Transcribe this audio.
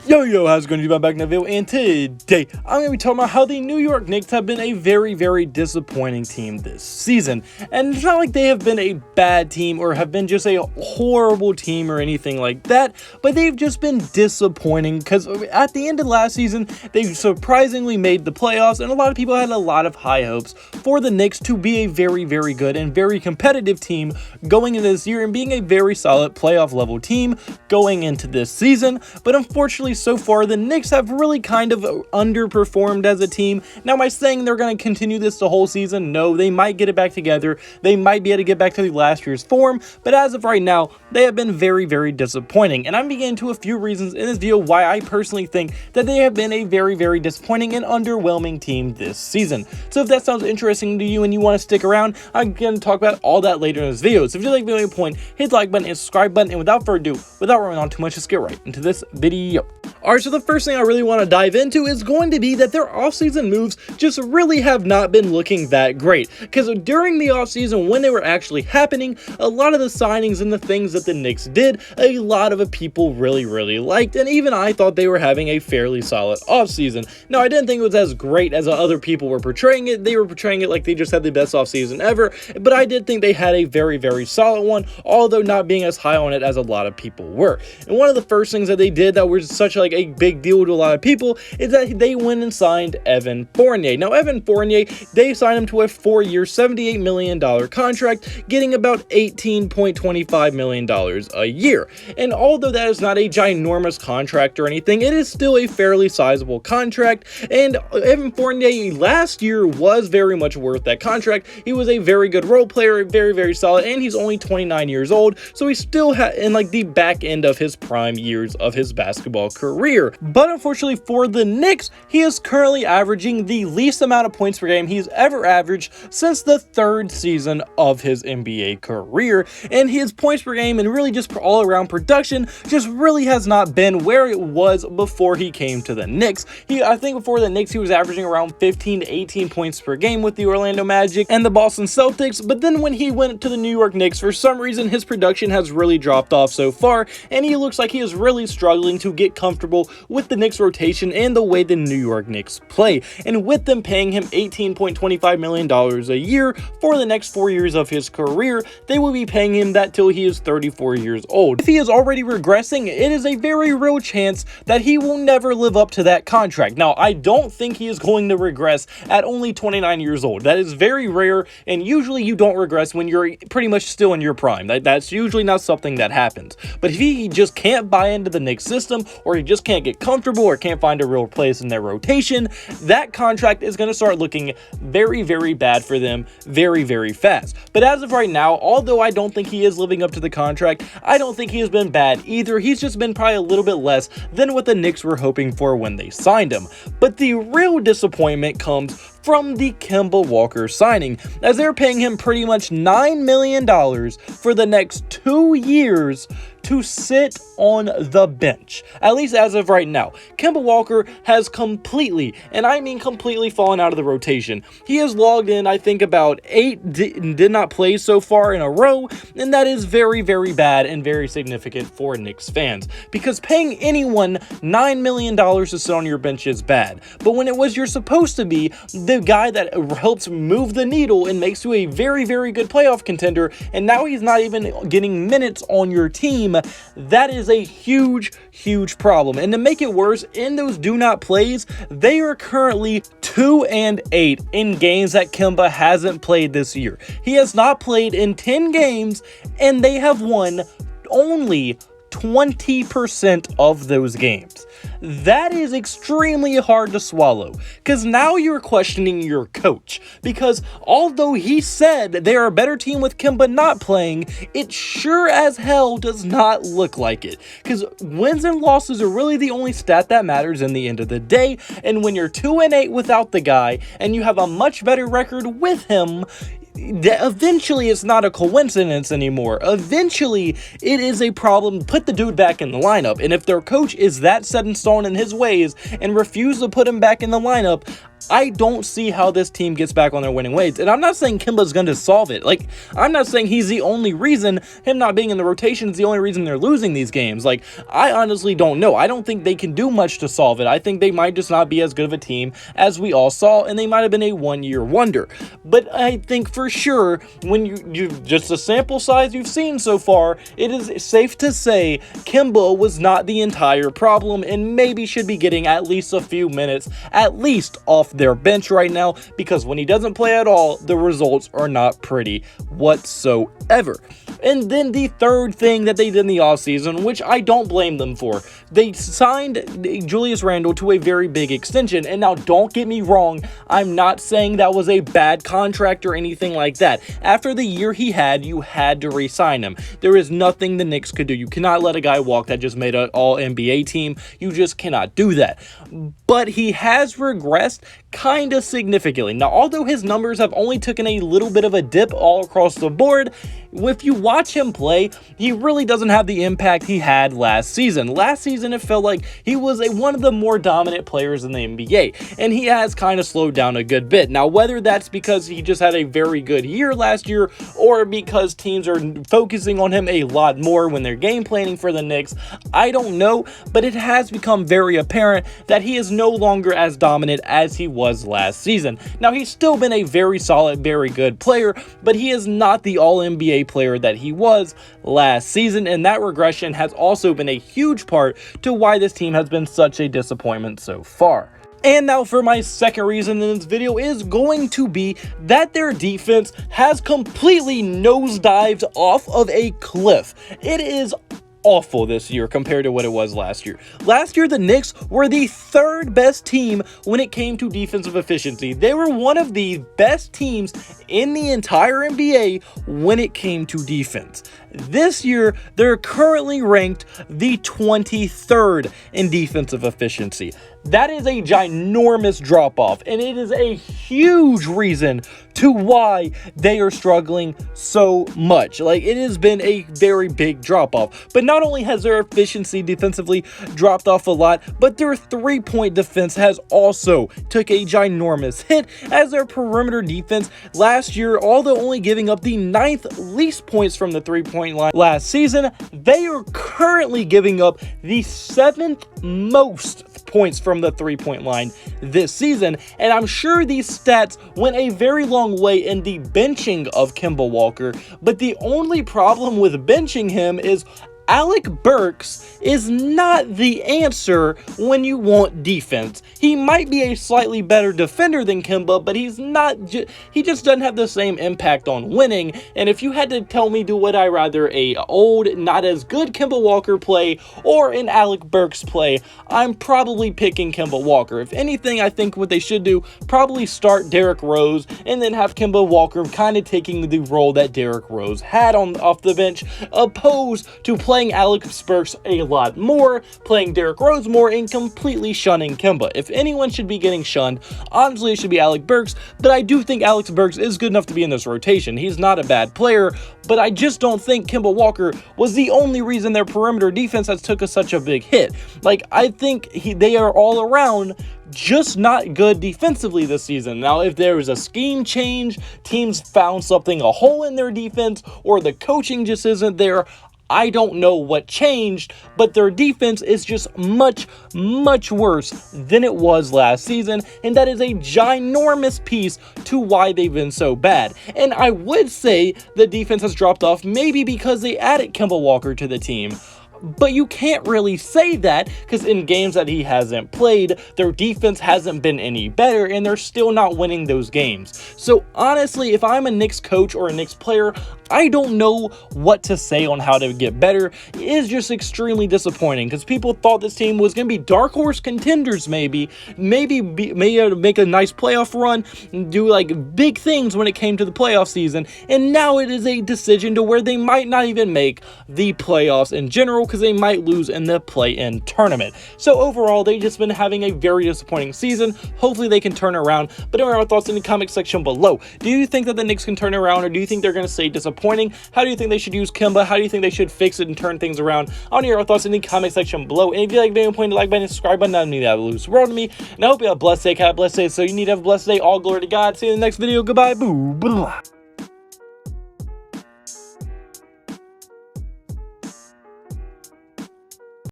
Yo, how's it going? I'm back in the video, and today I'm going to be talking about how the New York Knicks have been a very disappointing team this season. And it's not like they have been a bad team or have been just a horrible team or anything like that, but they've just been disappointing because at the end of last season, they surprisingly made the playoffs, and a lot of people had a lot of high hopes for the Knicks to be a very good and very competitive team going into this year and being a very solid playoff level team going into this season. But unfortunately, so far, the Knicks have really kind of underperformed as a team. Now, am I saying they're going to continue this the whole season? No, they might get it back together. They might be able to get back to the last year's form, but as of right now, they have been very disappointing. And I'm getting into a few reasons in this video why I personally think that they have been a very disappointing and underwhelming team this season. So if that sounds interesting to you and you want to stick around, I'm going to talk about all that later in this video. So if you like the video point, hit the like button and subscribe button. And without further ado, without running on too much, let's get right into this video. Alright, so the first thing I really want to dive into is going to be that their offseason moves just really have not been looking that great. Because during the offseason, when they were actually happening, a lot of the signings and the things that the Knicks did, a lot of people really liked, and even I thought they were having a fairly solid offseason. Now, I didn't think it was as great as other people were portraying it. They were portraying it like they just had the best offseason ever, but I did think they had a very solid one, although not being as high on it as a lot of people were. And one of the first things that they did that was such like a big deal to a lot of people is that they went and signed Evan Fournier. Now, Evan Fournier, they signed him to a 4-year, $78 million contract, getting about $18.25 million a year. And although that is not a ginormous contract or anything, it is still a fairly sizable contract. And Evan Fournier last year was very much worth that contract. He was a very good role player, very solid, and he's only 29 years old, so he's still in like the back end of his prime years of his basketball career. But unfortunately for the Knicks, he is currently averaging the least amount of points per game he's ever averaged since the third season of his NBA career, and his points per game and really just all around production just really has not been where it was before he came to the Knicks. I think before the Knicks he was averaging around 15 to 18 points per game with the Orlando Magic and the Boston Celtics, but then when he went to the New York Knicks, for some reason his production has really dropped off so far, and he looks like he is really struggling to get comfortable with the Knicks rotation and the way the New York Knicks play. And with them paying him $18.25 million a year for the next 4 years of his career, they will be paying him that till he is 34 years old. If he is already regressing, it is a very real chance that he will never live up to that contract. Now, I don't think he is going to regress at only 29 years old. That is very rare, and usually you don't regress when you're pretty much still in your prime. That's usually not something that happens. But if he just can't buy into the Knicks system, or he just can't get comfortable or can't find a real place in their rotation, that contract is going to start looking very bad for them very fast. But as of right now, although I don't think he is living up to the contract, I don't think he has been bad either. He's just been probably a little bit less than what the Knicks were hoping for when they signed him. But the real disappointment comes from the Kimball Walker signing, as they're paying him pretty much $9 million for the next 2 years to sit on the bench, at least as of right now. Kimball Walker has completely, and I mean completely, fallen out of the rotation. He has logged in, I think, about 8 did not play so far in a row, and that is very bad and very significant for Knicks fans, because paying anyone $9 million to sit on your bench is bad. But when it was you're supposed to be the guy that helps move the needle and makes you a very good playoff contender, and now he's not even getting minutes on your team, that is a huge problem. And to make it worse, in those do not plays, they are currently 2-8 in games that Kemba hasn't played this year. He has not played in 10 games, and they have won only 20% of those games. That is extremely hard to swallow, because now you're questioning your coach, because although he said they're a better team with Kemba not playing, it sure as hell does not look like it, because wins and losses are really the only stat that matters in the end of the day. And when you're 2-8 without the guy and you have a much better record with him, eventually it's not a coincidence anymore. Eventually it is a problem. Put the dude back in the lineup. And if their coach is that set in stone in his ways and refuse to put him back in the lineup, I don't see how this team gets back on their winning ways. And I'm not saying Kemba's going to solve it. Like, I'm not saying he's the only reason, him not being in the rotation is the only reason they're losing these games. Like, I honestly don't know. I don't think they can do much to solve it. I think they might just not be as good of a team as we all saw, and they might have been a one-year wonder. But I think for sure, when you just the sample size you've seen so far, it is safe to say Kimball was not the entire problem and maybe should be getting at least a few minutes, at least off their bench right now, because when he doesn't play at all, the results are not pretty whatsoever. And then the third thing that they did in the offseason, which I don't blame them for, they signed Julius Randle to a very big extension. And now don't get me wrong, I'm not saying that was a bad contract or anything like that. After the year he had, you had to re-sign him. There is nothing the Knicks could do. You cannot let a guy walk that just made an all-NBA team. You just cannot do that. But he has regressed kind of significantly. Now, although his numbers have only taken a little bit of a dip all across the board, if you watch him play, he really doesn't have the impact he had last season. Last season, it felt like he was one of the more dominant players in the NBA, and he has kind of slowed down a good bit. Now, whether that's because he just had a very good year last year, or because teams are focusing on him a lot more when they're game planning for the Knicks, I don't know, but it has become very apparent that he is no longer as dominant as he was last season. Now, he's still been a very solid, very good player, but he is not the all-NBA player that he was last season, and that regression has also been a huge part to why this team has been such a disappointment so far. And now for my second reason in this video is going to be that their defense has completely nosedived off of a cliff. It is awful this year compared to what it was last year. Last year, the Knicks were the third best team when it came to defensive efficiency. They were one of the best teams in the entire NBA when it came to defense. This year, they're currently ranked the 23rd in defensive efficiency. That is a ginormous drop-off, and it is a huge reason to why they are struggling so much. Like, it has been a very big drop-off. But not only has their efficiency defensively dropped off a lot, but their three-point defense has also took a ginormous hit, as their perimeter defense last year, although only giving up the 9th least points from the three-point line last season, they are currently giving up the 7th most points from the three-point line this season. And I'm sure these stats went a very long way in the benching of Kimball Walker, but the only problem with benching him is Alec Burks is not the answer when you want defense. He might be a slightly better defender than Kemba, but he's not. He just doesn't have the same impact on winning. And if you had to tell me, would I rather a old, not as good Kimball Walker play or an Alec Burks play, I'm probably picking Kimball Walker. If anything, I think what they should do, probably start Derrick Rose and then have Kimball Walker kind of taking the role that Derrick Rose had off the bench, opposed to playing Alex Burks a lot more, playing Derrick Rose more, and completely shunning Kemba. If anyone should be getting shunned, honestly, it should be Alec Burks, but I do think Alex Burks is good enough to be in this rotation. He's not a bad player, but I just don't think Kimball Walker was the only reason their perimeter defense has took such a big hit. Like, I think they are all around just not good defensively this season. Now, if there was a scheme change, teams found a hole in their defense, or the coaching just isn't there, I don't know what changed, but their defense is just much, much worse than it was last season, and that is a ginormous piece to why they've been so bad. And I would say the defense has dropped off maybe because they added Kimball Walker to the team. But you can't really say that, because in games that he hasn't played, their defense hasn't been any better, and they're still not winning those games. So honestly, if I'm a Knicks coach or a Knicks player, I don't know what to say on how to get better. It is just extremely disappointing, because people thought this team was going to be dark horse contenders, maybe make a nice playoff run, do like big things when it came to the playoff season, and now it is a decision to where they might not even make the playoffs in general, because they might lose in the play-in tournament. So overall, they've just been having a very disappointing season. Hopefully they can turn around. But anyway, our thoughts in the comment section below. Do you think that the Knicks can turn around, or do you think they're going to stay disappointing? How do you think they should use Kemba? How do you think they should fix it and turn things around? I want to hear our thoughts in the comment section below. And if you like the video, point the like button and subscribe button. That would mean that would lose the world to me. And I hope you have a blessed day. Have a blessed day. So you need to have a blessed day. All glory to God. See you in the next video. Goodbye. Boo. Blah.